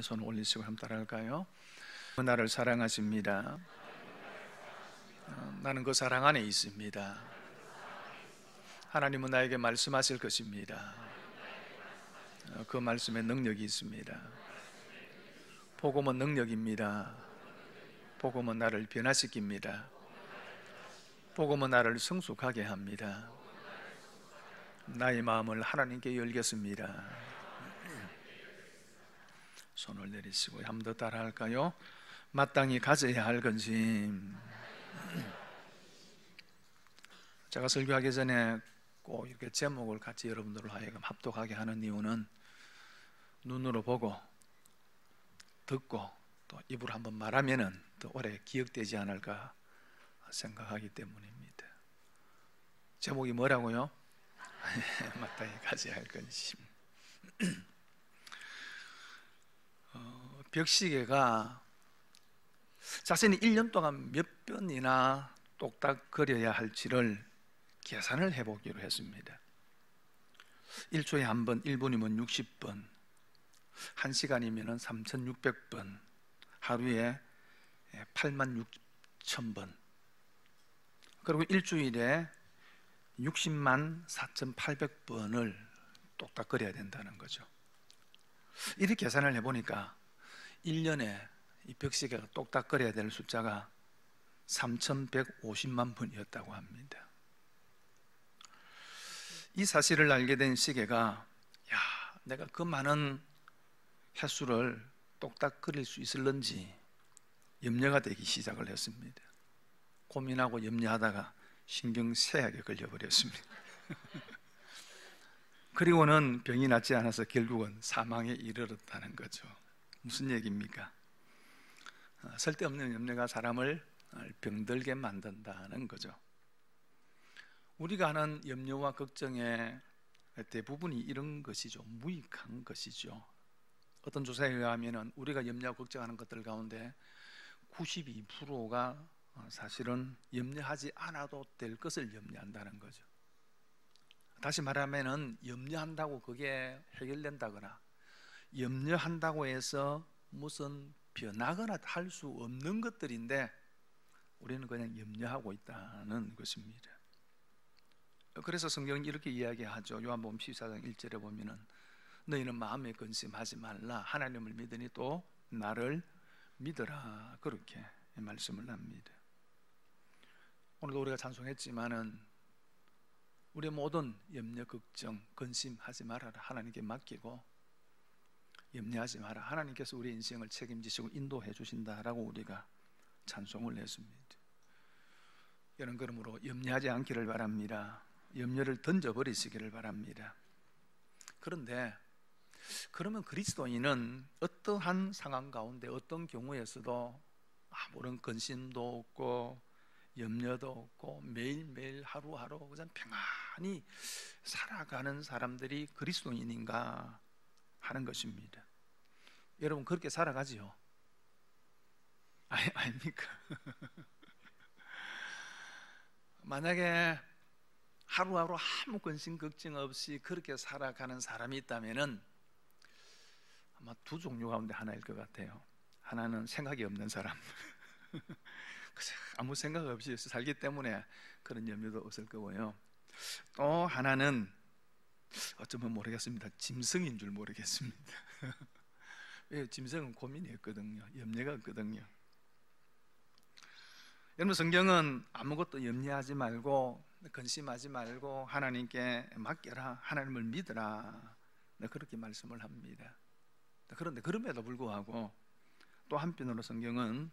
손 올리시고 한번 따라할까요? 나를 사랑하십니다. 나는 그 사랑 안에 있습니다. 하나님은 나에게 말씀하실 것입니다. 그 말씀에 능력이 있습니다. 복음은 능력입니다. 복음은 나를 변화시킵니다. 복음은 나를 성숙하게 합니다. 나의 마음을 하나님께 열겠습니다. 손을 내리시고 한 번 더 따라할까요? 마땅히 가져야 할 근심. 제가 설교하기 전에 꼭 이렇게 제목을 같이 여러분들로 하여금 합독하게 하는 이유는 눈으로 보고 듣고 또 입으로 한번 말하면은 더 오래 기억되지 않을까 생각하기 때문입니다. 제목이 뭐라고요? 마땅히 가져야 할 근심. 벽시계가 자신이 1년 동안 몇 번이나 똑딱거려야 할지를 계산을 해보기로 했습니다. 1초에 한 번, 1분이면 60번, 1시간이면 3600번, 하루에 86,000번, 그리고 일주일에 60만 4,800번을 똑딱거려야 된다는 거죠. 이렇게 계산을 해보니까 1년에 이 벽시계가 똑딱거려야 될 숫자가 3,150만 번이었다고 합니다. 이 사실을 알게 된 시계가 내가 그 많은 횟수를 똑딱거릴 수 있을런지 염려가 되기 시작을 했습니다. 고민하고 염려하다가 신경쇠약에 걸려버렸습니다. 그리고는 병이 낫지 않아서 결국은 사망에 이르렀다는 거죠. 무슨 얘기입니까? 쓸데없는 염려가 사람을 병들게 만든다는 거죠. 우리가 하는 염려와 걱정의 대부분이 이런 것이죠. 무익한 것이죠. 어떤 조사에 의하면 우리가 염려하고 걱정하는 것들 가운데 92%가 사실은 염려하지 않아도 될 것을 염려한다는 거죠. 다시 말하면 염려한다고 그게 해결된다거나 염려한다고 해서 무슨 변하거나 할 수 없는 것들인데 우리는 그냥 염려하고 있다는 것입니다. 그래서 성경은 이렇게 이야기하죠. 요한복음 14장 1절에 보면은 너희는 마음에 근심하지 말라. 하나님을 믿으니 또 나를 믿어라. 그렇게 말씀을 합니다. 오늘도 우리가 찬송했지만은 우리의 모든 염려, 걱정, 근심하지 말아라. 하나님께 맡기고 염려하지 마라. 하나님께서 우리 인생을 책임지시고 인도해 주신다라고 우리가 찬송을 했습니다. 여러분, 그러므로 염려하지 않기를 바랍니다. 염려를 던져버리시기를 바랍니다. 그런데 그러면 그리스도인은 어떠한 상황 가운데 어떤 경우에서도 아무런 근심도 없고 염려도 없고 매일매일 하루하루 그냥 평안히 살아가는 사람들이 그리스도인인가 하는 것입니다. 여러분 그렇게 살아가지요? 아닙니까? 만약에 하루하루 아무 근심 걱정 없이 그렇게 살아가는 사람이 있다면은 아마 두 종류 가운데 하나일 것 같아요. 하나는 생각이 없는 사람, 아무 생각 없이 살기 때문에 그런 염려도 없을 거고요. 또 하나는 어쩌면 모르겠습니다. 짐승인 줄 모르겠습니다. 왜? 짐승은 고민이 없거든요. 염려가 없거든요. 여러분 성경은 아무것도 염려하지 말고 근심하지 말고 하나님께 맡겨라, 하나님을 믿어라, 그렇게 말씀을 합니다. 그런데 그럼에도 불구하고 또 한편으로 성경은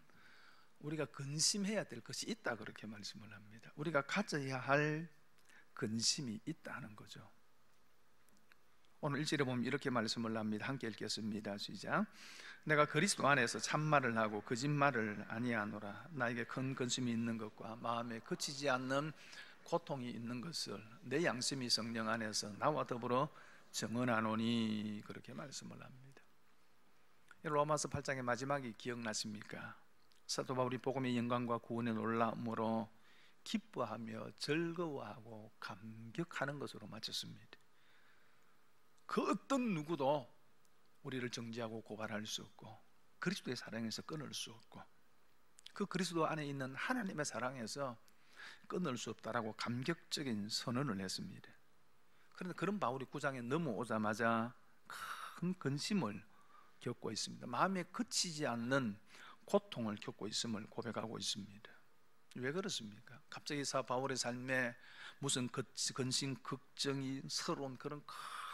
우리가 근심해야 될 것이 있다 그렇게 말씀을 합니다. 우리가 가져야 할 근심이 있다는 거죠. 오늘 1절에 보면 이렇게 말씀을 합니다. 함께 읽겠습니다. 시작. 내가 그리스도 안에서 참말을 하고 거짓말을 아니하노라. 나에게 큰 근심이 있는 것과 마음에 그치지 않는 고통이 있는 것을 내 양심이 성령 안에서 나와 더불어 증언하노니. 그렇게 말씀을 합니다. 로마서 8장의 마지막이 기억나십니까? 사도 바울이 복음의 영광과 구원의 놀라움으로 기뻐하며 즐거워하고 감격하는 것으로 마쳤습니다. 그 어떤 누구도 우리를 정죄하고 고발할 수 없고 그리스도의 사랑에서 끊을 수 없고 그 그리스도 안에 있는 하나님의 사랑에서 끊을 수 없다라고 감격적인 선언을 했습니다. 그런데 그런 바울이 9장에 넘어오자마자 큰 근심을 겪고 있습니다. 마음에 그치지 않는 고통을 겪고 있음을 고백하고 있습니다. 왜 그렇습니까? 갑자기 바울의 삶에 무슨 근심, 걱정이 서러운 그런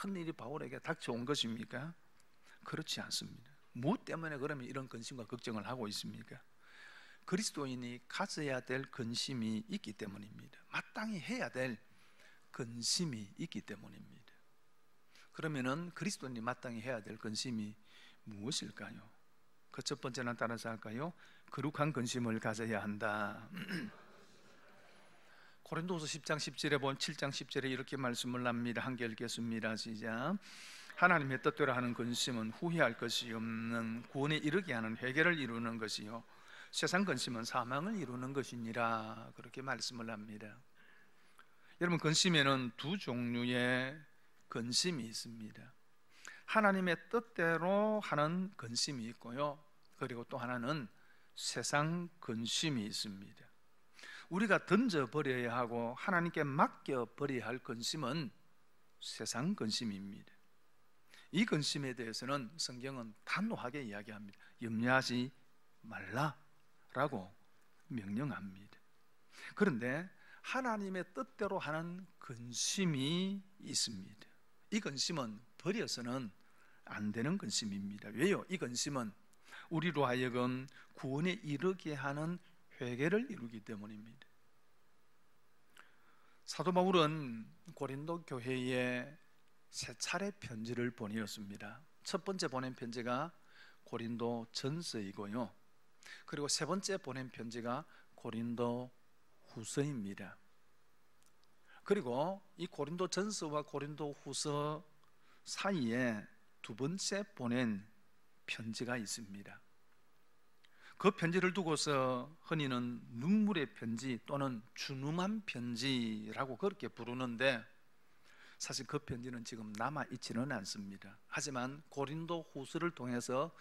큰 일이 바울에게 닥쳐온 것입니까? 그렇지 않습니다. 무엇 때문에 그러면 이런 근심과 걱정을 하고 있습니까? 그리스도인이 가져야 될 근심이 있기 때문입니다. 마땅히 해야 될 근심이 있기 때문입니다. 그러면은 그리스도인이 마땅히 해야 될 근심이 무엇일까요? 그 첫 번째는 따라서 할까요? 거룩한 근심을 가져야 한다. 고린도후서 10장 10절에 보면 7장 10절에 이렇게 말씀을 합니다. 함께 읽겠습니다. 시작. 하나님의 뜻대로 하는 근심은 후회할 것이 없는 구원에 이르게 하는 회개를 이루는 것이요 세상 근심은 사망을 이루는 것이니라. 그렇게 말씀을 합니다. 여러분, 근심에는 두 종류의 근심이 있습니다. 하나님의 뜻대로 하는 근심이 있고요, 그리고 또 하나는 세상 근심이 있습니다. 우리가 던져버려야 하고 하나님께 맡겨버려야 할 근심은 세상 근심입니다. 이 근심에 대해서는 성경은 단호하게 이야기합니다. 염려하지 말라라고 명령합니다. 그런데 하나님의 뜻대로 하는 근심이 있습니다. 이 근심은 버려서는 안 되는 근심입니다. 왜요? 이 근심은 우리로 하여금 구원에 이르게 하는 회개를 이루기 때문입니다. 사도 바울은 고린도 교회에 세 차례 편지를 보내었습니다. 첫 번째 보낸 편지가 고린도 전서이고요, 그리고 세 번째 보낸 편지가 고린도 후서입니다. 그리고 이 고린도 전서와 고린도 후서 사이에 두 번째 보낸 편지가 있습니다. 그 편지를 두고서 흔히는 눈물의 편지 또는 준엄한 편지라고 그렇게 부르는데, 사실 그 편지는 지금 남아있지는 않습니다. 하지만 고린도 후서를 통해서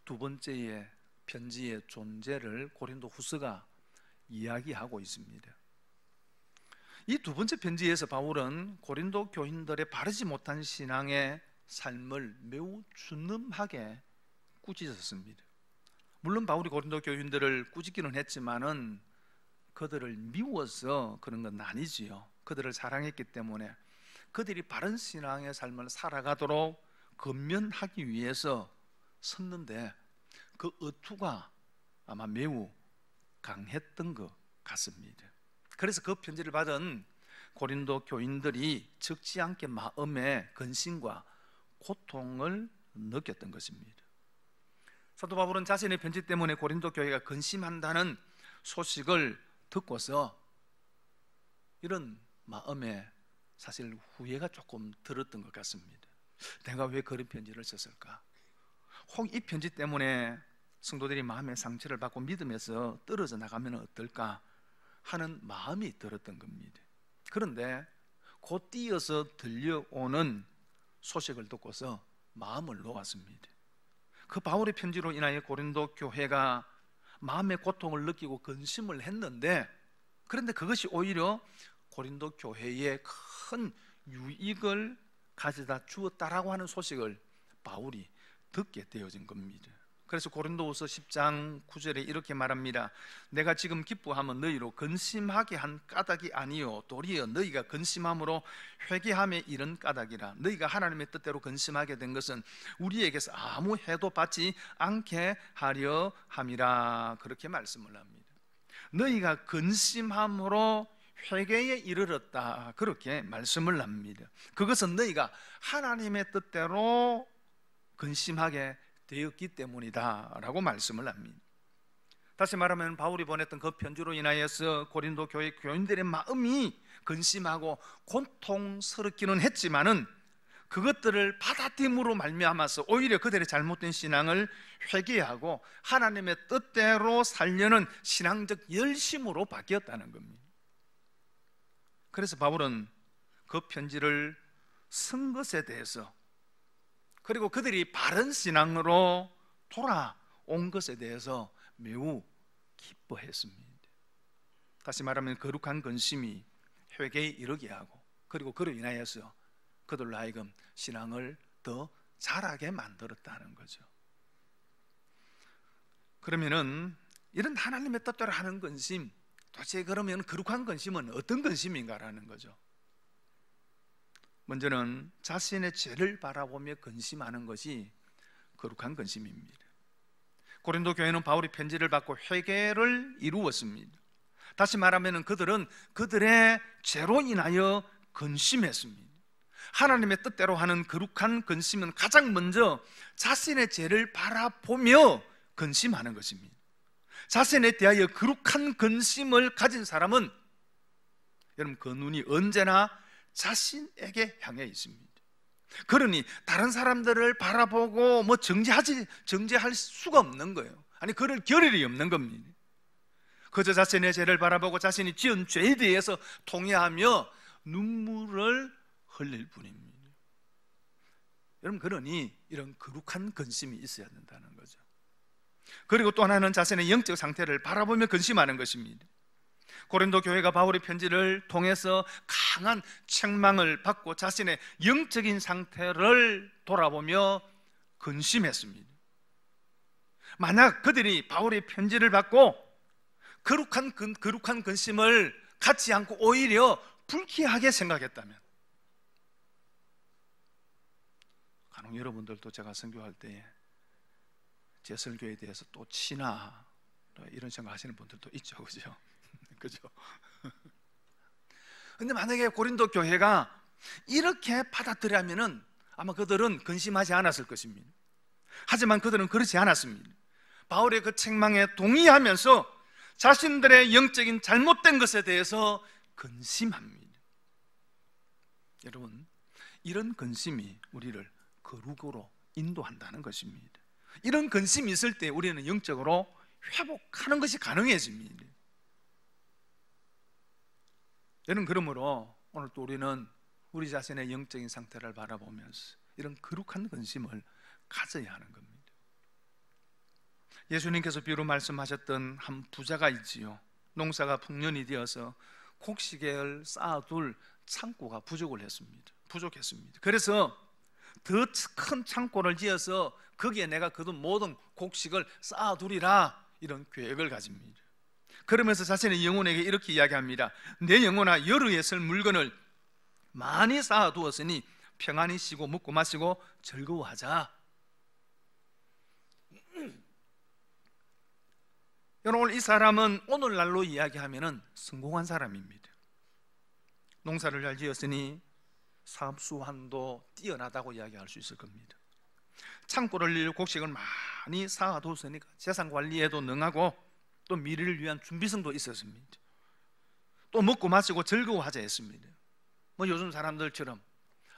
두 번째의 편지의 존재를 고린도 후서가 이야기하고 있습니다. 이 두 번째 편지에서 바울은 고린도 교인들의 바르지 못한 신앙의 삶을 매우 준엄하게 꾸짖었습니다. 물론 바울이 고린도 교인들을 꾸짖기는 했지만은 그들을 미워서 그런 건 아니지요. 그들을 사랑했기 때문에 그들이 바른 신앙의 삶을 살아가도록 건면하기 위해서 섰는데 그 의투가 아마 매우 강했던 것 같습니다. 그래서 그 편지를 받은 고린도 교인들이 적지 않게 마음의 근심과 고통을 느꼈던 것입니다. 사도 바울은 자신의 편지 때문에 고린도 교회가 근심한다는 소식을 듣고서 이런 마음에 사실 후회가 조금 들었던 것 같습니다. 내가 왜 그런 편지를 썼을까? 혹 이 편지 때문에 성도들이 마음의 상처를 받고 믿음에서 떨어져 나가면 어떨까 하는 마음이 들었던 겁니다. 그런데 곧 이어서 들려오는 소식을 듣고서 마음을 놓았습니다. 그 바울의 편지로 인하여 고린도 교회가 마음의 고통을 느끼고 근심을 했는데, 그런데 그것이 오히려 고린도 교회에 큰 유익을 가져다 주었다라고 하는 소식을 바울이 듣게 되어진 겁니다. 그래서 고린도후서 10장 9절에 이렇게 말합니다. 내가 지금 기뻐하면 너희로 근심하게 한 까닭이 아니요 도리어 너희가 근심함으로 회개함에 이른 까닭이라. 너희가 하나님의 뜻대로 근심하게 된 것은 우리에게서 아무 해도 받지 않게 하려 함이라. 그렇게 말씀을 합니다. 너희가 근심함으로 회개에 이르렀다, 그렇게 말씀을 합니다. 그것은 너희가 하나님의 뜻대로 근심하게 되었기 때문이다 라고 말씀을 합니다. 다시 말하면 바울이 보냈던 그 편지로 인하여서 고린도 교회 교인들의 마음이 근심하고 고통스럽기는 했지만은 그것들을 받아들임으로 말미암아서 오히려 그들의 잘못된 신앙을 회개하고 하나님의 뜻대로 살려는 신앙적 열심으로 바뀌었다는 겁니다. 그래서 바울은 그 편지를 쓴 것에 대해서 그리고 그들이 바른 신앙으로 돌아온 것에 대해서 매우 기뻐했습니다. 다시 말하면 거룩한 근심이 회개에 이르게 하고, 그리고 그로 인하여서 그들로 하여금 신앙을 더 자라게 만들었다는 거죠. 그러면은 이런 하나님의 뜻대로 하는 근심, 도대체 그러면 거룩한 근심은 어떤 근심인가라는 거죠. 먼저는 자신의 죄를 바라보며 근심하는 것이 거룩한 근심입니다. 고린도 교회는 바울이 편지를 받고 회개를 이루었습니다. 다시 말하면 그들은 그들의 죄로 인하여 근심했습니다. 하나님의 뜻대로 하는 거룩한 근심은 가장 먼저 자신의 죄를 바라보며 근심하는 것입니다. 자신에 대하여 거룩한 근심을 가진 사람은 여러분 그 눈이 언제나 자신에게 향해 있습니다. 그러니 다른 사람들을 바라보고 뭐 정죄할 수가 없는 거예요. 아니 그럴 겨를이 없는 겁니다. 그저 자신의 죄를 바라보고 자신이 지은 죄에 대해서 통회하며 눈물을 흘릴 뿐입니다. 여러분 그러니 이런 거룩한 근심이 있어야 된다는 거죠. 그리고 또 하나는 자신의 영적 상태를 바라보며 근심하는 것입니다. 고린도 교회가 바울의 편지를 통해서 강한 책망을 받고 자신의 영적인 상태를 돌아보며 근심했습니다. 만약 그들이 바울의 편지를 받고 거룩한 근심을 갖지 않고 오히려 불쾌하게 생각했다면, 간혹 여러분들도 제가 설교할 때 제 설교에 대해서 또 치나 이런 생각 하시는 분들도 있죠, 그죠? 그죠? 근데 만약에 고린도 교회가 이렇게 받아들이면은 아마 그들은 근심하지 않았을 것입니다. 하지만 그들은 그렇지 않았습니다. 바울의 그 책망에 동의하면서 자신들의 영적인 잘못된 것에 대해서 근심합니다. 여러분, 이런 근심이 우리를 거룩으로 인도한다는 것입니다. 이런 근심이 있을 때 우리는 영적으로 회복하는 것이 가능해집니다. 여러분, 그러므로 오늘 또 우리는 우리 자신의 영적인 상태를 바라보면서 이런 거룩한 근심을 가져야 하는 겁니다. 예수님께서 비유로 말씀하셨던 한 부자가 있지요. 농사가 풍년이 되어서 곡식을 쌓아둘 창고가 부족했습니다. 그래서 더 큰 창고를 지어서 거기에 내가 거둔 모든 곡식을 쌓아두리라, 이런 계획을 가집니다. 그러면서 자신의 영혼에게 이렇게 이야기합니다. 내 영혼아, 여러에 쓸 물건을 많이 쌓아두었으니 평안히 쉬고 먹고 마시고 즐거워하자. 여러분, 이 사람은 오늘날로 이야기하면 성공한 사람입니다. 농사를 잘 지었으니 사업수완도 뛰어나다고 이야기할 수 있을 겁니다. 창고를 일 곡식을 많이 쌓아뒀으니까 재산 관리에도 능하고 또 미래를 위한 준비성도 있었습니다. 또 먹고 마시고 즐거워하자 했습니다. 뭐 요즘 사람들처럼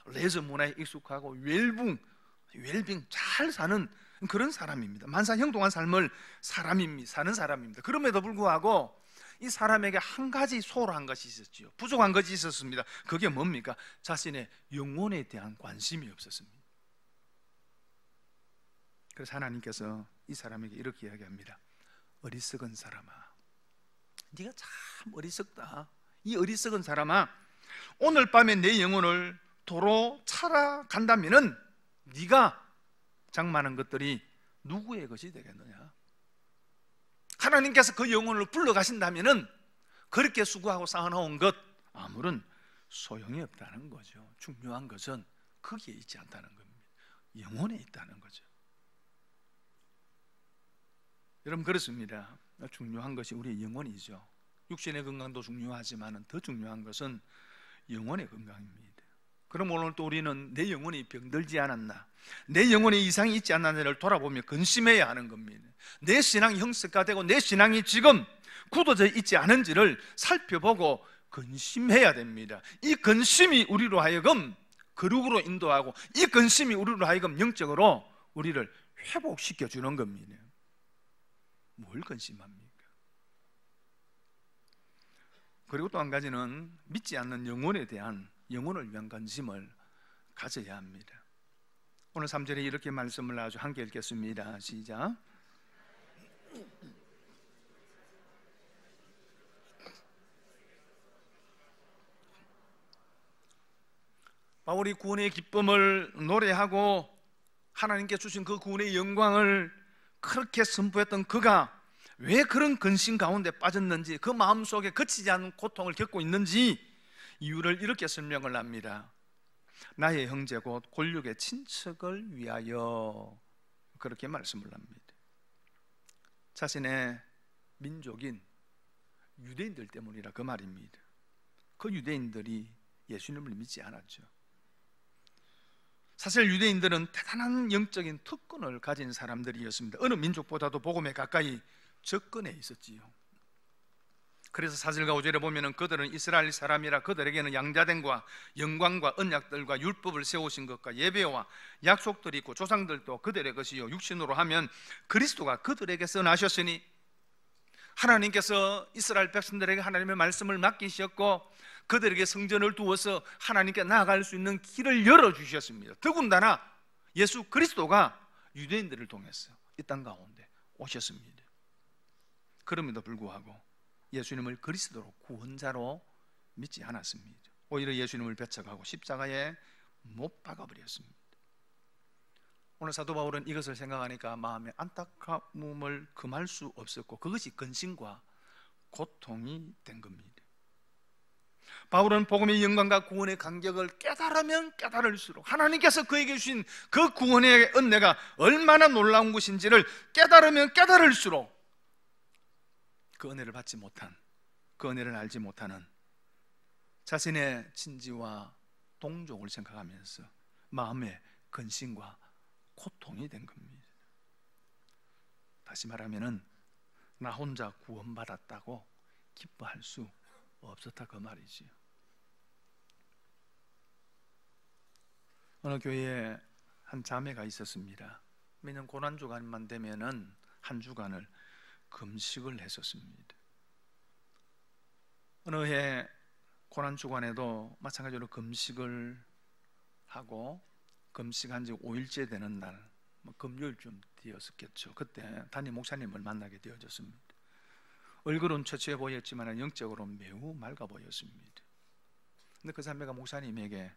레저 문화에 익숙하고 웰빙 잘 사는 그런 사람입니다. 만사형통한 삶을 사는 사람입니다. 그럼에도 불구하고 이 사람에게 한 가지 소홀한 것이 있었지요. 부족한 것이 있었습니다. 그게 뭡니까? 자신의 영혼에 대한 관심이 없었습니다. 그래서 하나님께서 이 사람에게 이렇게 이야기합니다. 어리석은 사람아, 네가 참 어리석다. 이 어리석은 사람아, 오늘 밤에 내 영혼을 도로 차라 간다면은 네가 장만한 것들이 누구의 것이 되겠느냐? 하나님께서 그 영혼을 불러가신다면은 그렇게 수고하고 쌓아놓은 것 아무런 소용이 없다는 거죠. 중요한 것은 거기에 있지 않다는 겁니다. 영혼에 있다는 거죠. 여러분, 그렇습니다. 중요한 것이 우리의 영혼이죠. 육신의 건강도 중요하지만 더 중요한 것은 영혼의 건강입니다. 그럼 오늘 또 우리는 내 영혼이 병들지 않았나, 내 영혼에 이상이 있지 않나를 돌아보며 근심해야 하는 겁니다. 내 신앙이 형식화되고 내 신앙이 지금 굳어져 있지 않은지를 살펴보고 근심해야 됩니다. 이 근심이 우리로 하여금 거룩으로 인도하고, 이 근심이 우리로 하여금 영적으로 우리를 회복시켜 주는 겁니다. 뭘 근심합니까? 그리고 또 한 가지는 믿지 않는 영혼에 대한, 영혼을 위한 관심을 가져야 합니다. 오늘 3절에 이렇게 말씀을 아주 함께 읽겠습니다. 시작. 바울이 구원의 기쁨을 노래하고 하나님께 주신 그 구원의 영광을 그렇게 선포했던 그가 왜 그런 근심 가운데 빠졌는지, 그 마음속에 그치지 않은 고통을 겪고 있는지 이유를 이렇게 설명을 합니다. 나의 형제 곧 골육의 친척을 위하여, 그렇게 말씀을 합니다. 자신의 민족인 유대인들 때문이라 그 말입니다. 그 유대인들이 예수님을 믿지 않았죠. 사실 유대인들은 대단한 영적인 특권을 가진 사람들이었습니다. 어느 민족보다도 복음에 가까이 접근해 있었지요. 그래서 4절과 5절에 보면은 그들은 이스라엘 사람이라 그들에게는 양자됨과 영광과 언약들과 율법을 세우신 것과 예배와 약속들이 있고 조상들도 그들의 것이요 육신으로 하면 그리스도가 그들에게서 나셨으니, 하나님께서 이스라엘 백성들에게 하나님의 말씀을 맡기셨고 그들에게 성전을 두어서 하나님께 나아갈 수 있는 길을 열어주셨습니다. 더군다나 예수 그리스도가 유대인들을 통해서 이 땅 가운데 오셨습니다. 그럼에도 불구하고 예수님을 그리스도로 구원자로 믿지 않았습니다. 오히려 예수님을 배척하고 십자가에 못 박아버렸습니다. 오늘 사도 바울은 이것을 생각하니까 마음에 안타까움을 금할 수 없었고 그것이 근심과 고통이 된 겁니다. 바울은 복음의 영광과 구원의 간격을 깨달으면 깨달을수록 하나님께서 그에게 주신 그 구원의 은혜가 얼마나 놀라운 것인지를 깨달으면 깨달을수록 그 은혜를 받지 못한, 그 은혜를 알지 못하는 자신의 친지와 동족을 생각하면서 마음에 근심과 고통이 된 겁니다. 다시 말하면은 나 혼자 구원받았다고 기뻐할 수 없었다 그 말이지요. 어느 교회에 한 자매가 있었습니다. 매년 고난주간만 되면은 한 주간을 금식을 했었습니다. 어느 해 고난주간에도 마찬가지로 금식을 하고 금식한 지 5일째 되는 날, 금요일쯤 되었었겠죠. 그때 담임 목사님을 만나게 되어졌습니다. 얼굴은 처치해 보였지만 영적으로 매우 맑아 보였습니다. 근데 그 자매가 목사님에게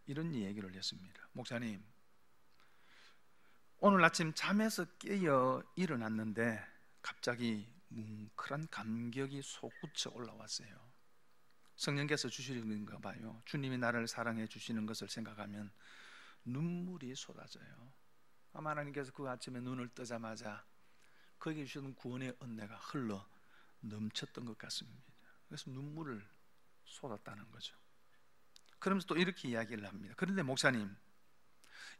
이런 얘기를 했습니다. 목사님, 오늘 아침 잠에서 깨어 일어났는데 갑자기 뭉클한 감격이 솟구쳐 올라왔어요. 성령께서 주시는가 봐요. 주님이 나를 사랑해 주시는 것을 생각하면 눈물이 쏟아져요. 아마 하나님께서 그 아침에 눈을 뜨자마자 거기에 주시는 구원의 은혜가 흘러 넘쳤던 것 같습니다. 그래서 눈물을 쏟았다는 거죠. 그러면서 또 이렇게 이야기를 합니다. 그런데 목사님,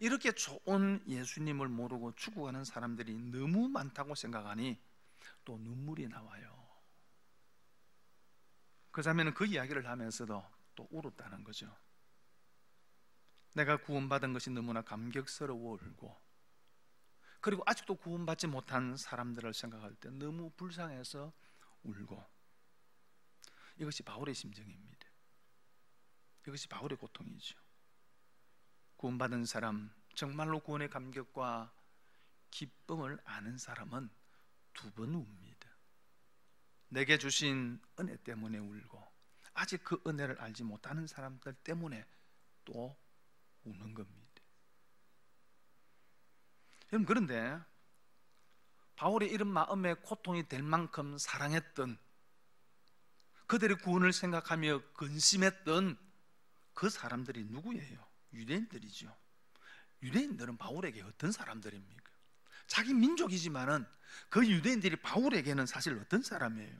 이렇게 좋은 예수님을 모르고 죽어가는 사람들이 너무 많다고 생각하니 또 눈물이 나와요. 그 자매는 그 이야기를 하면서도 또 울었다는 거죠. 내가 구원받은 것이 너무나 감격스러워 울고, 그리고 아직도 구원받지 못한 사람들을 생각할 때 너무 불쌍해서 울고, 이것이 바울의 심정입니다. 이것이 바울의 고통이죠. 구원받은 사람, 정말로 구원의 감격과 기쁨을 아는 사람은 두 번 웁니다. 내게 주신 은혜 때문에 울고, 아직 그 은혜를 알지 못하는 사람들 때문에 또 우는 겁니다. 여러분, 그런데 바울의 이런 마음의 고통이 될 만큼 사랑했던, 그들의 구원을 생각하며 근심했던 그 사람들이 누구예요? 유대인들이죠. 유대인들은 바울에게 어떤 사람들입니까? 자기 민족이지만은 그 유대인들이 바울에게는 사실 어떤 사람이에요?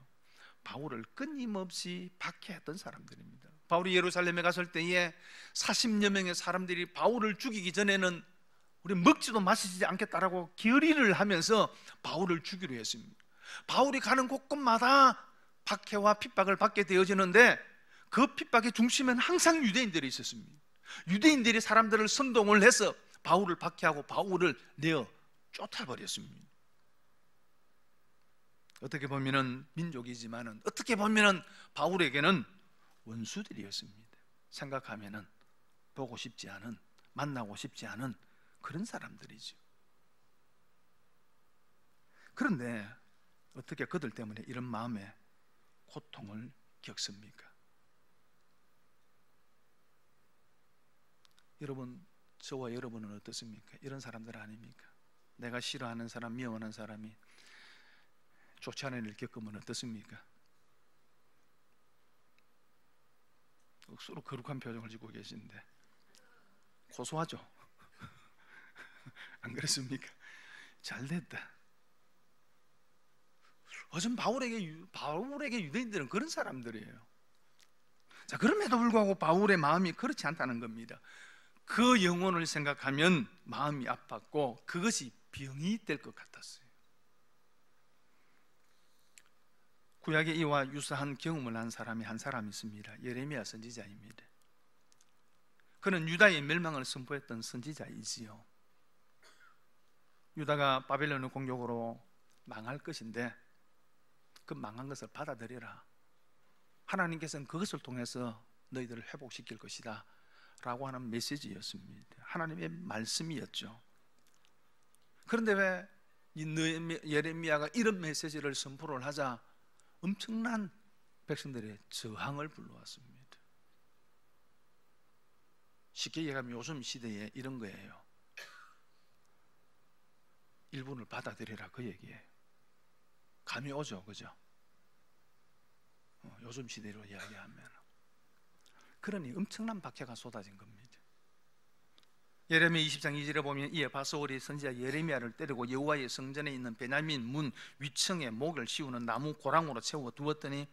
바울을 끊임없이 박해했던 사람들입니다. 바울이 예루살렘에 갔을 때에 40여 명의 사람들이 바울을 죽이기 전에는 우리 먹지도 마시지 않겠다라고 결의를 하면서 바울을 죽이려 했습니다. 바울이 가는 곳곳마다 박해와 핍박을 받게 되어지는데 그 핍박의 중심에는 항상 유대인들이 있었습니다. 유대인들이 사람들을 선동을 해서 바울을 박해하고 바울을 내어 쫓아버렸습니다. 어떻게 보면은 민족이지만은 어떻게 보면은 바울에게는 원수들이었습니다. 생각하면은 보고 싶지 않은, 만나고 싶지 않은 그런 사람들이죠. 그런데 어떻게 그들 때문에 이런 마음의 고통을 겪습니까? 여러분, 저와 여러분은 어떻습니까? 이런 사람들 아닙니까? 내가 싫어하는 사람, 미워하는 사람이 좋지 않은 일을 겪으면 어떻습니까? 억수로 거룩한 표정을 짓고 계신데 고소하죠? 안 그렇습니까? 잘됐다. 요즘 바울에게 유대인들은 그런 사람들이에요. 자, 그럼에도 불구하고 바울의 마음이 그렇지 않다는 겁니다. 그 영혼을 생각하면 마음이 아팠고 그것이 병이 될 것 같았어요. 구약에 이와 유사한 경험을 한 사람이 한 사람 있습니다. 예레미야 선지자입니다. 그는 유다의 멸망을 선포했던 선지자이지요. 유다가 바벨론의 공격으로 망할 것인데 그 망한 것을 받아들여라. 하나님께서는 그것을 통해서 너희들을 회복시킬 것이다 라고 하는 메시지였습니다. 하나님의 말씀이었죠. 그런데 왜 예레미야가 이런 메시지를 선포를 하자 엄청난 백성들의 저항을 불러왔습니다. 쉽게 얘기하면 요즘 시대에 이런 거예요. 일본을 받아들여라, 그 얘기예요. 감이 오죠, 그죠? 요즘 시대로 이야기하면 그러니 엄청난 박해가 쏟아진 겁니다. 예레미야 20장 2절에 보면 이에 바소올이 선지자 예레미야를 때리고 여호와의 성전에 있는 베냐민 문 위층에 목을 씌우는 나무 고랑으로 채워 두었더니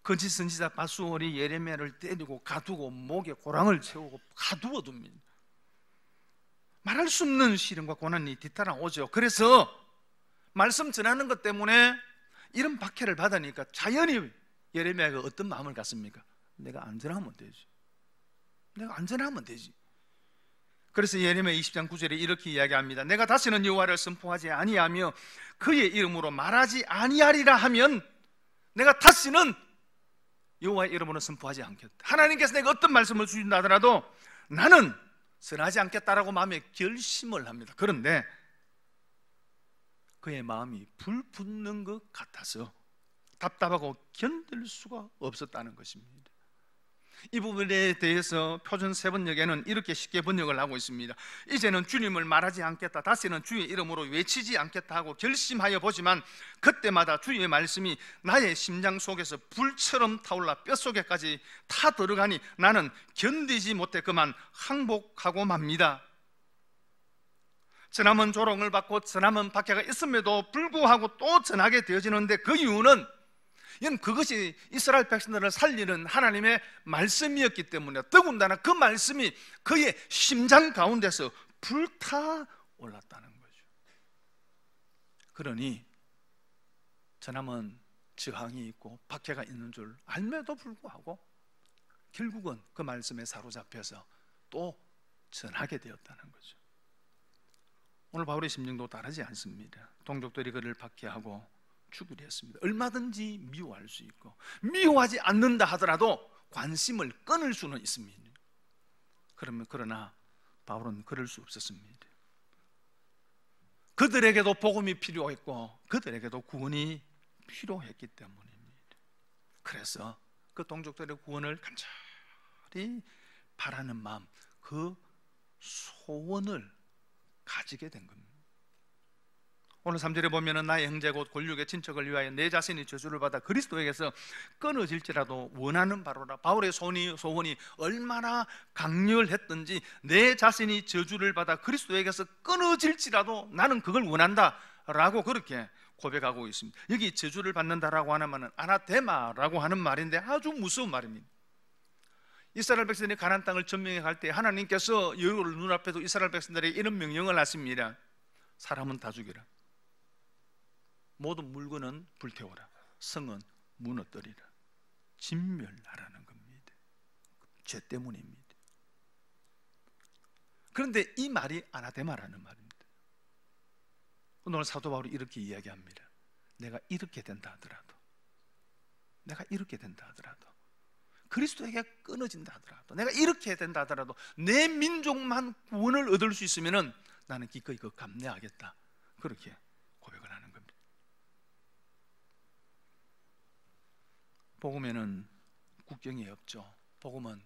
거짓 선지자 바수올이 예레미야를 때리고 가두고 목에 고랑을 채우고 가두어 둡니다. 말할 수 없는 시련과 고난이 뒤따라오죠. 그래서 말씀 전하는 것 때문에 이런 박해를 받으니까 자연히 예레미야가 어떤 마음을 갖습니까? 내가 안전하면 되지. 내가 안전하면 되지. 그래서 예레미야 20장 9절에 이렇게 이야기합니다. 내가 다시는 여호와를 선포하지 아니하며 그의 이름으로 말하지 아니하리라 하면 내가 다시는 여호와의 이름으로 선포하지 않겠다. 하나님께서 내가 어떤 말씀을 주신다 하더라도 나는 선하지 않겠다라고 마음에 결심을 합니다. 그런데 그의 마음이 불붙는 것 같아서 답답하고 견딜 수가 없었다는 것입니다. 이 부분에 대해서 표준 세번역에는 이렇게 쉽게 번역을 하고 있습니다. 이제는 주님을 말하지 않겠다, 다시는 주의 이름으로 외치지 않겠다 하고 결심하여 보지만 그때마다 주의 말씀이 나의 심장 속에서 불처럼 타올라 뼛속에까지 타 들어가니 나는 견디지 못해 그만 항복하고 맙니다. 전함은 조롱을 받고 전함은 박해가 있음에도 불구하고 또 전하게 되어지는데 그 이유는 그것이 이스라엘 백성들을 살리는 하나님의 말씀이었기 때문에 더군다나 그 말씀이 그의 심장 가운데서 불타 올랐다는 거죠. 그러니 전함은 저항이 있고 박해가 있는 줄 알면도 불구하고 결국은 그 말씀에 사로잡혀서 또 전하게 되었다는 거죠. 오늘 바울의 심정도 다르지 않습니다. 동족들이 그를 박해하고 죽으려 했습니다. 얼마든지 미워할 수 있고 미워하지 않는다 하더라도 관심을 끊을 수는 있습니다. 그러나 바울은 그럴 수 없었습니다. 그들에게도 복음이 필요했고 그들에게도 구원이 필요했기 때문입니다. 그래서 그 동족들의 구원을 간절히 바라는 마음, 그 소원을 가지게 된 겁니다. 오늘 3절에 보면은 나의 형제 곧 권력의 친척을 위하여 내 자신이 저주를 받아 그리스도에게서 끊어질지라도 원하는 바로라. 바울의 소원이 얼마나 강렬했던지 내 자신이 저주를 받아 그리스도에게서 끊어질지라도 나는 그걸 원한다 라고 그렇게 고백하고 있습니다. 여기 저주를 받는다라고 하는 말은 아나테마라고 하는 말인데 아주 무서운 말입니다. 이스라엘 백성들이 가나안 땅을 점령해 갈 때 하나님께서 여호와를 눈앞에 두 이스라엘 백성들에게 이런 명령을 하십니다. 사람은 다 죽여라. 모든 물건은 불태워라. 성은 무너뜨리라. 진멸하라는 겁니다. 죄 때문입니다. 그런데 이 말이 아나데마라는 말입니다. 오늘 사도 바울이 이렇게 이야기합니다. 내가 이렇게 된다 하더라도 그리스도에게 끊어진다 하더라도, 내가 이렇게 해야 된다 하더라도 내 민족만 구원을 얻을 수 있으면 나는 기꺼이 그 감내하겠다, 그렇게 고백을 하는 겁니다. 복음에는 국경이 없죠. 복음은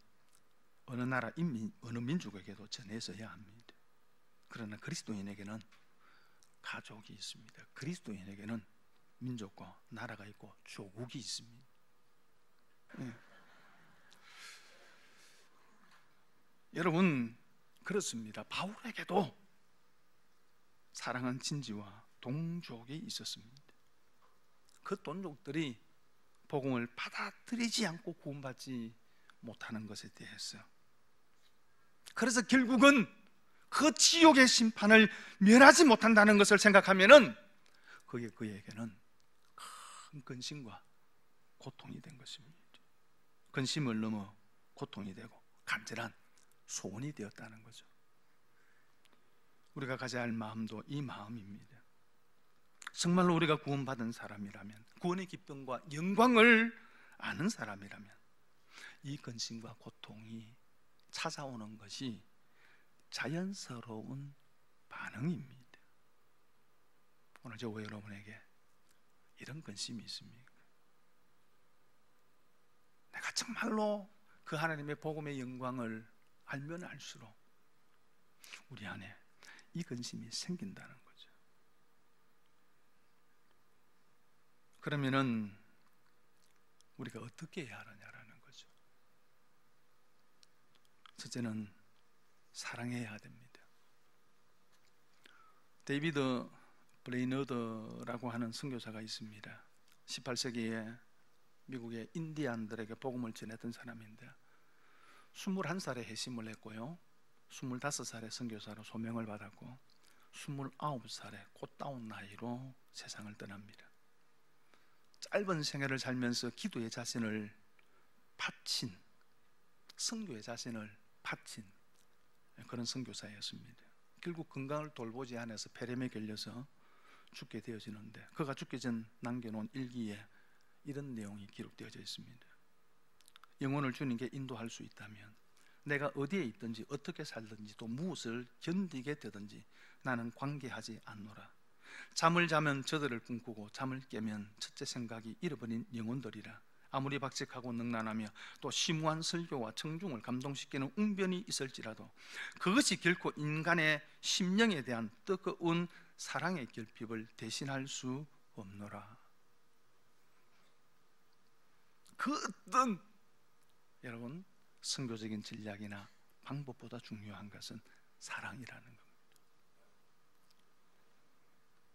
어느 나라 인민, 어느 민족에게도 전해져야 합니다. 그러나 그리스도인에게는 가족이 있습니다. 그리스도인에게는 민족과 나라가 있고 조국이 있습니다. 여러분, 그렇습니다. 바울에게도 사랑한 친지와 동족이 있었습니다. 그 동족들이 복음을 받아들이지 않고 구원받지 못하는 것에 대해서, 그래서 결국은 그 지옥의 심판을 면하지 못한다는 것을 생각하면은 그게 그에게는 큰 근심과 고통이 된 것입니다. 근심을 넘어 고통이 되고 간절한 소원이 되었다는 거죠. 우리가 가져야 할 마음도 이 마음입니다. 정말로 우리가 구원받은 사람이라면, 구원의 기쁨과 영광을 아는 사람이라면 이 근심과 고통이 찾아오는 것이 자연스러운 반응입니다. 오늘 저와 여러분에게 이런 근심이 있습니까? 내가 정말로 그 하나님의 복음의 영광을 알면 알수록 우리 안에 이 근심이 생긴다는 거죠. 그러면은 우리가 어떻게 해야 하느냐라는 거죠. 첫째는 사랑해야 됩니다. 데이비드 브레이너드라고 하는 선교사가 있습니다. 18세기에 미국의 인디안들에게 복음을 전했던 사람인데 21살에 회심을 했고요, 25살에 선교사로 소명을 받았고 29살에 꽃다운 나이로 세상을 떠납니다. 짧은 생애를 살면서 기도의 자신을 바친, 선교의 자신을 바친 그런 선교사였습니다. 결국 건강을 돌보지 않아서 폐렴에 걸려서 죽게 되어지는데, 그가 죽기 전 남겨놓은 일기에 이런 내용이 기록되어져 있습니다. 영혼을 주님께 인도할 수 있다면 내가 어디에 있든지 어떻게 살든지 또 무엇을 견디게 되든지 나는 관계하지 않노라. 잠을 자면 저들을 꿈꾸고 잠을 깨면 첫째 생각이 잃어버린 영혼들이라. 아무리 박직하고 능란하며 또 심오한 설교와 청중을 감동시키는 웅변이 있을지라도 그것이 결코 인간의 심령에 대한 뜨거운 사랑의 결핍을 대신할 수 없노라. 그 어떤 여러분 선교적인 전략이나 방법보다 중요한 것은 사랑이라는 겁니다.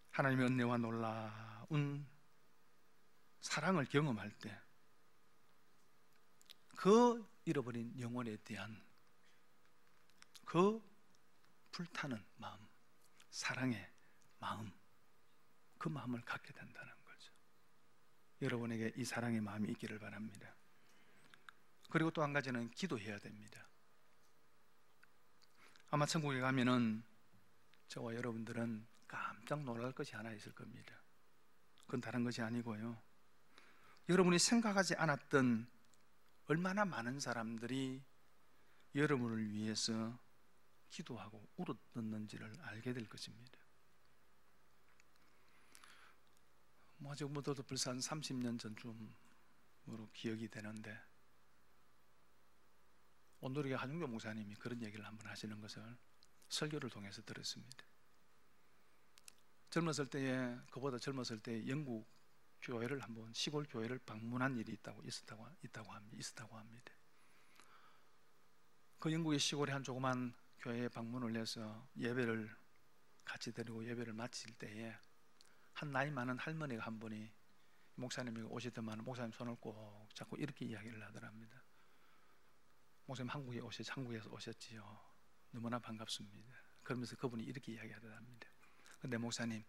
하나님의 은혜와 놀라운 사랑을 경험할 때 그 잃어버린 영혼에 대한 그 불타는 마음, 사랑의 마음, 그 마음을 갖게 된다는 거죠. 여러분에게 이 사랑의 마음이 있기를 바랍니다. 그리고 또 한 가지는 기도해야 됩니다. 아마 천국에 가면은 저와 여러분들은 깜짝 놀랄 것이 하나 있을 겁니다. 그건 다른 것이 아니고요, 여러분이 생각하지 않았던 얼마나 많은 사람들이 여러분을 위해서 기도하고 울었는지를 알게 될 것입니다. 지금부터 벌써 한 30년 전쯤으로 기억이 되는데, 온누리교 한중교 목사님이 그런 얘기를 한번 하시는 것을 설교를 통해서 들었습니다. 그보다 젊었을 때에 영국 교회를 한번, 시골 교회를 방문한 일이 있다고 합니다. 그 영국의 시골의 한 조그만 교회에 방문을 해서 예배를 같이 드리고 예배를 마칠 때에 한 나이 많은 할머니가 한 분이 목사님이 오시더만 목사님 손을 꼭 잡고 이렇게 이야기를 하더랍니다. 목사님 한국에서 오셨지요. 너무나 반갑습니다. 그러면서 그분이 이렇게 이야기하더랍니다. 근데 목사님,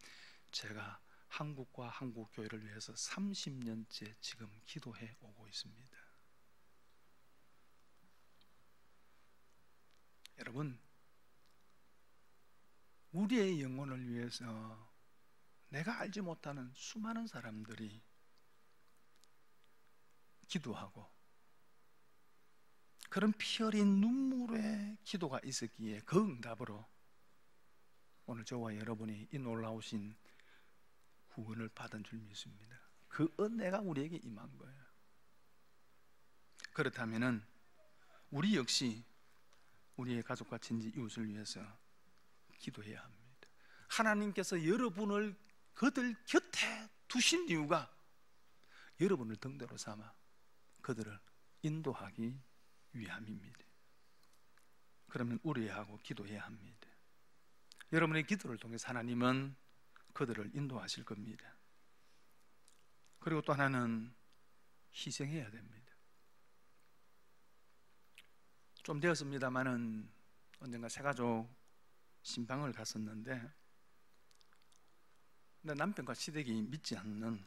제가 한국과 한국 교회를 위해서 30년째 지금 기도해 오고 있습니다. 여러분, 우리의 영혼을 위해서 내가 알지 못하는 수많은 사람들이 기도하고 그런 피 어린 눈물의 기도가 있었기에 그 응답으로 오늘 저와 여러분이 이 놀라우신 구원을 받은 줄 믿습니다. 그 은혜가 우리에게 임한 거예요. 그렇다면 우리 역시 우리의 가족과 친지 이웃을 위해서 기도해야 합니다. 하나님께서 여러분을 그들 곁에 두신 이유가 여러분을 등대로 삼아 그들을 인도하기 위함입니다. 그러면 우려하고 기도해야 합니다. 여러분의 기도를 통해서 하나님은 그들을 인도하실 겁니다. 그리고 또 하나는 희생해야 됩니다. 좀 되었습니다마는 언젠가 새가족 신방을 갔었는데 남편과 시댁이 믿지 않는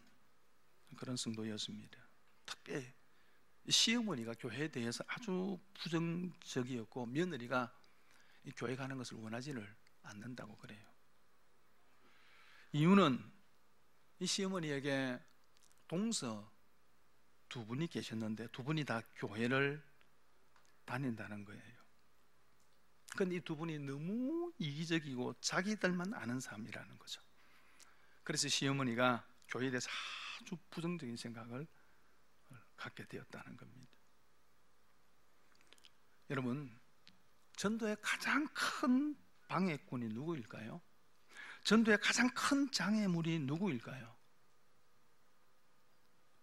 그런 성도였습니다. 특별히 시어머니가 교회에 대해서 아주 부정적이었고 며느리가 이 교회 가는 것을 원하지를 않는다고 그래요. 이유는 이 시어머니에게 동서 두 분이 계셨는데 두 분이 다 교회를 다닌다는 거예요. 그런데 이 두 분이 너무 이기적이고 자기들만 아는 삶이라는 거죠. 그래서 시어머니가 교회에 대해서 아주 부정적인 생각을 갖게 되었다는 겁니다. 여러분, 전도의 가장 큰 방해꾼이 누구일까요? 전도의 가장 큰 장애물이 누구일까요?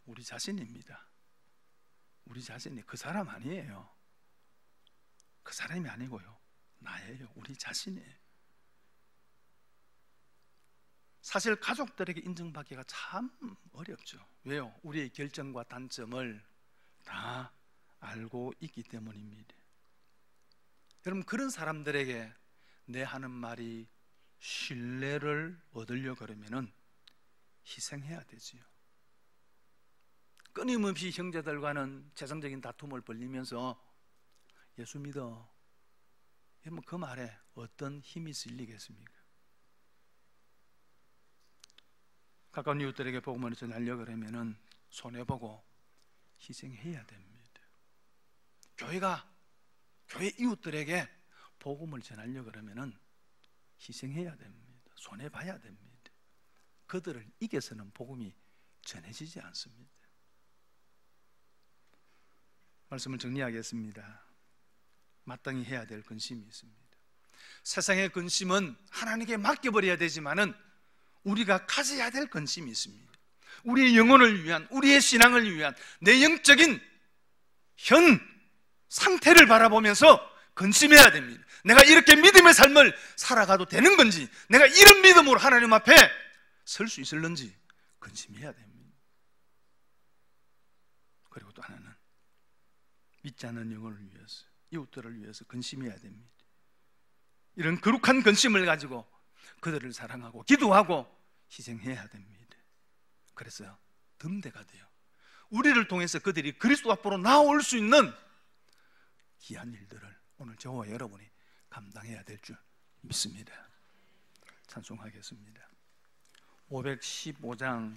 우리 자신입니다. 우리 자신이 그 사람 아니에요. 그 사람이 아니고요, 나예요. 우리 자신이에요. 사실 가족들에게 인정받기가 참 어렵죠. 왜요? 우리의 결정과 단점을 다 알고 있기 때문입니다. 여러분, 그런 사람들에게 내 하는 말이 신뢰를 얻으려고 그러면은 희생해야 되지요. 끊임없이 형제들과는 재정적인 다툼을 벌이면서 예수 믿어, 그 말에 어떤 힘이 실리겠습니까? 가까운 이웃들에게 복음을 전하려고 그러면은 손해보고 희생해야 됩니다. 교회 이웃들에게 복음을 전하려고 그러면은 희생해야 됩니다. 손해봐야 됩니다. 그들을 이겨서는 복음이 전해지지 않습니다. 말씀을 정리하겠습니다. 마땅히 해야 될 근심이 있습니다. 세상의 근심은 하나님께 맡겨버려야 되지만은 우리가 가져야 될 근심이 있습니다. 우리의 영혼을 위한, 우리의 신앙을 위한 내 영적인 현 상태를 바라보면서 근심해야 됩니다. 내가 이렇게 믿음의 삶을 살아가도 되는 건지, 내가 이런 믿음으로 하나님 앞에 설 수 있을런지 근심해야 됩니다. 그리고 또 하나는 믿지 않는 영혼을 위해서, 이웃들을 위해서 근심해야 됩니다. 이런 거룩한 근심을 가지고 그들을 사랑하고 기도하고 희생해야 됩니다. 그래서 등대가 돼요. 우리를 통해서 그들이 그리스도 앞으로 나올 수 있는 귀한 일들을 오늘 저와 여러분이 감당해야 될 줄 믿습니다. 찬송하겠습니다. 515장